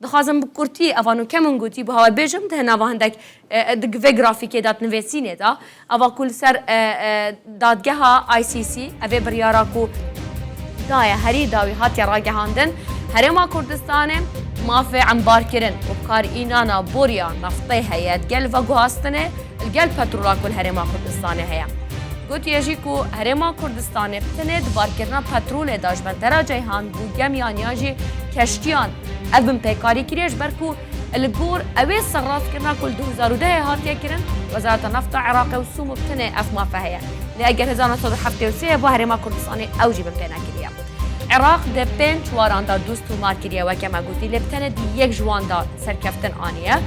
دخوازم بکورتی اوانو کمون گوتی به هوا بیجم ده نوا هندک دگوه گرافیکی داد نویسینه دا اوا کل سر دادگه ها ICC اوه بریارا کو دایه هری داوی هاتی راگه هاندن هرما کردستانه مافی عنبار کرن و کار اینانا بوریا نفطه هیاد گل و گوهاستنه الگل پترولا کل هرما کردستانه هیا گوت یجی کو هرما کردستانه بتنه دبار کرنا پترول داش بندرا جیهان بو گمیان یاجی کشتیان ابن پیکاری کریش برکو الگور اوی سراس کرنا کل 2010 هاتیه کرن وزارت نفط عراق و سوم بتنه اف ما فهیه لأجل 1973 بو هرما کردستانه اوجی بن پینا کریه عراق ده پنج واران دا دوست و مار کریه و کما گوتی لبتنه دی یک جوان دا سرکفتن آنیه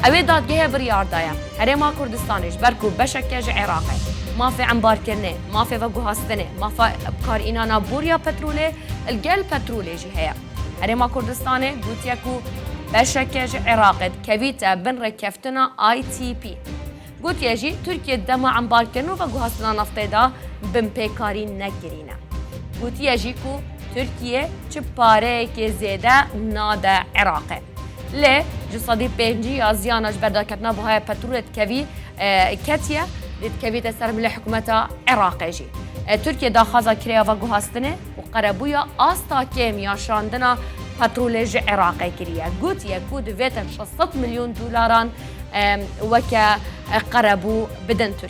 اوی دادگه بریار دایا هرما کردستانش برکو بشکج عراقه مافی عنبار کرنه مافی و گوهاستنه مافی بکار اینانا بوریا پتروله الگل پتروله جی هیا هرما کردستانه گوتیا کو بشکج عراقه کویتا بن رکفتنا ITP گوتیا جی ترکیه دما عنبار کرنه و گوهاستنا نفته دا بن پیکاری نگرینه گوتیا جی کو ترکیه چه پاره که زیده ناده عراقه لی جسادی پنجی از زیانش برداکتنا بهای پترولت کوی کتیه لید کوی سر ملی حکومت عراقی جی ترکیه داخازا کریا و گوهاستنه و قربویا آستا کمیا شاندنا پترولج عراقی کریه گوتیه کود ویتن 600 میلیون دلاران وکا قربو بدن ترکیه